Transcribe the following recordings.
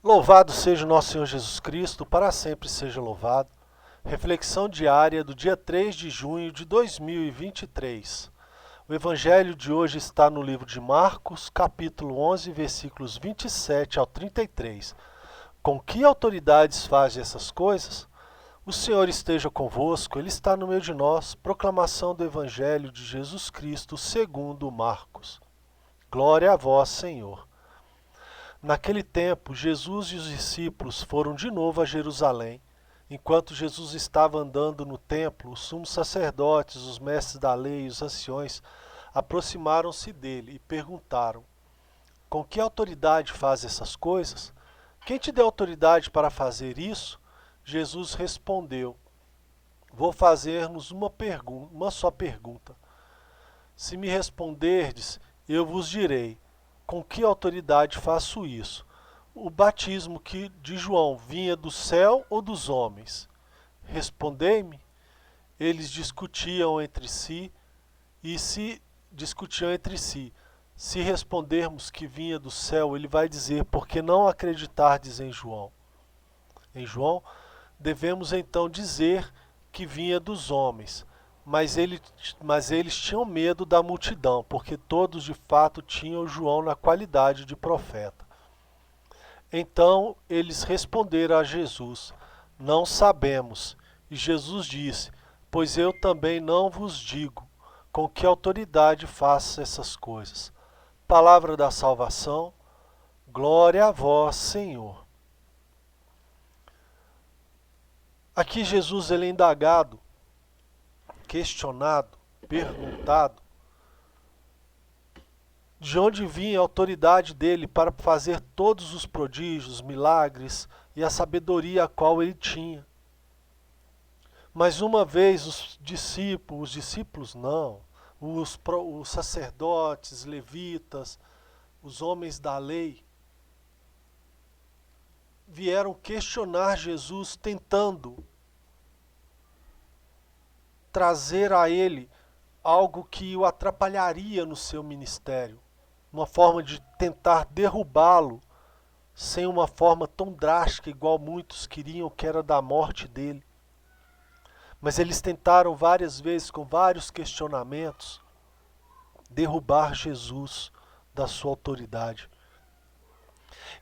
Louvado seja o nosso Senhor Jesus Cristo, para sempre seja louvado. Reflexão diária do dia 3 de junho de 2023. O evangelho de hoje está no livro de Marcos, capítulo 11, versículos 27 ao 33. Com que autoridades faz essas coisas? O Senhor esteja convosco, Ele está no meio de nós. Proclamação do evangelho de Jesus Cristo segundo Marcos. Glória a vós, Senhor. Naquele tempo, Jesus e os discípulos foram de novo a Jerusalém. Enquanto Jesus estava andando no templo, os sumos sacerdotes, os mestres da lei e os anciões aproximaram-se dele e perguntaram: Com que autoridade faz essas coisas? Quem te deu autoridade para fazer isso? Jesus respondeu: Vou fazer-nos uma só pergunta. Se me responderdes, eu vos direi: com que autoridade faço isso? O batismo de João vinha do céu ou dos homens? Respondei-me. Eles discutiam entre si e se discutiam entre si. Se respondermos que vinha do céu, ele vai dizer: porque não acreditardes em João? Em João, devemos então dizer que vinha dos homens. Mas eles tinham medo da multidão, porque todos de fato tinham João na qualidade de profeta. Então eles responderam a Jesus: Não sabemos. E Jesus disse: Pois eu também não vos digo com que autoridade faço essas coisas. Palavra da salvação, glória a vós, Senhor. Aqui Jesus ele é indagado, questionado, perguntado de onde vinha a autoridade dele para fazer todos os prodígios, milagres e a sabedoria a qual ele tinha. Mas uma vez os discípulos não, os sacerdotes, levitas, os homens da lei, vieram questionar Jesus, tentando trazer a ele algo que o atrapalharia no seu ministério. Uma forma de tentar derrubá-lo, sem uma forma tão drástica, igual muitos queriam, que era da morte dele. Mas eles tentaram várias vezes, com vários questionamentos, derrubar Jesus da sua autoridade.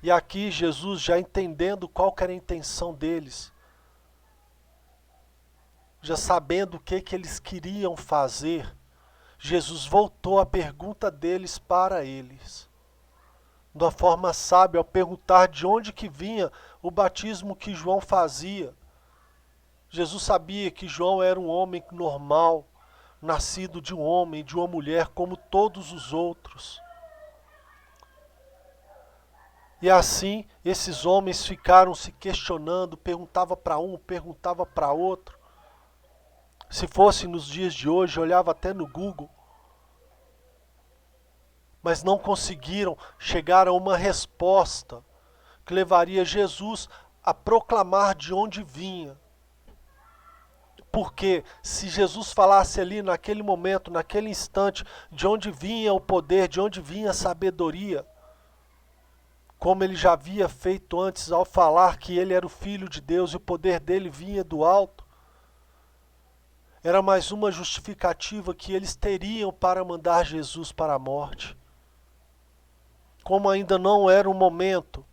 E aqui Jesus, já entendendo qual era a intenção deles, já sabendo o que eles queriam fazer, Jesus voltou a pergunta deles para eles. De uma forma sábia, ao perguntar de onde que vinha o batismo que João fazia. Jesus sabia que João era um homem normal, nascido de um homem, de uma mulher, como todos os outros. E assim, esses homens ficaram se questionando, perguntava para um, perguntava para outro. Se fosse nos dias de hoje, olhava até no Google, mas não conseguiram chegar a uma resposta que levaria Jesus a proclamar de onde vinha. Porque se Jesus falasse ali naquele momento, naquele instante, de onde vinha o poder, de onde vinha a sabedoria, como ele já havia feito antes ao falar que ele era o Filho de Deus e o poder dele vinha do alto, era mais uma justificativa que eles teriam para mandar Jesus para a morte. Como ainda não era o momento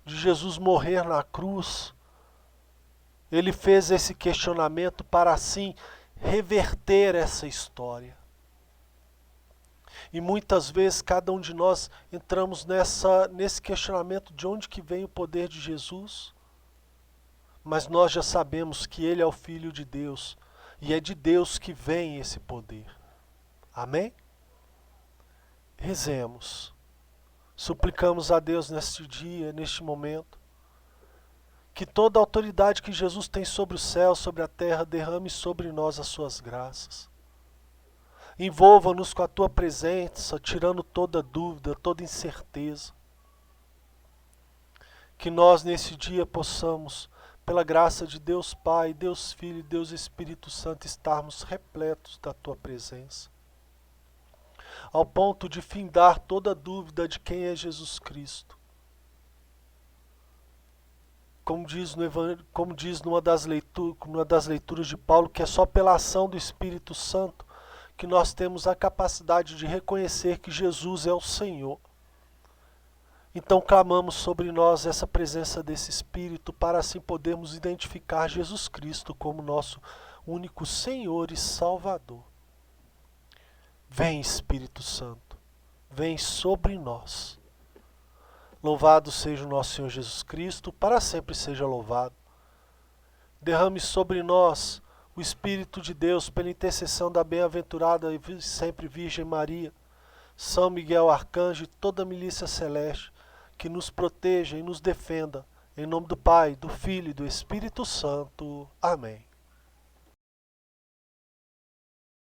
de Jesus morrer na cruz, ele fez esse questionamento para assim reverter essa história. E muitas vezes cada um de nós entramos nesse questionamento de onde que vem o poder de Jesus. Mas nós já sabemos que Ele é o Filho de Deus e é de Deus que vem esse poder. Amém? Rezemos. Suplicamos a Deus neste dia, neste momento, que toda a autoridade que Jesus tem sobre o céu, sobre a terra, derrame sobre nós as suas graças. Envolva-nos com a tua presença, tirando toda dúvida, toda incerteza. Que nós nesse dia possamos, pela graça de Deus Pai, Deus Filho e Deus Espírito Santo, estarmos repletos da tua presença. Ao ponto de findar toda dúvida de quem é Jesus Cristo. como diz numa das leituras de Paulo, que é só pela ação do Espírito Santo que nós temos a capacidade de reconhecer que Jesus é o Senhor. Então clamamos sobre nós essa presença desse Espírito para assim podermos identificar Jesus Cristo como nosso único Senhor e Salvador. Vem, Espírito Santo, vem sobre nós. Louvado seja o nosso Senhor Jesus Cristo, para sempre seja louvado. Derrame sobre nós o Espírito de Deus pela intercessão da bem-aventurada e sempre Virgem Maria, São Miguel Arcanjo e toda a milícia celeste, que nos proteja e nos defenda. Em nome do Pai, do Filho e do Espírito Santo. Amém.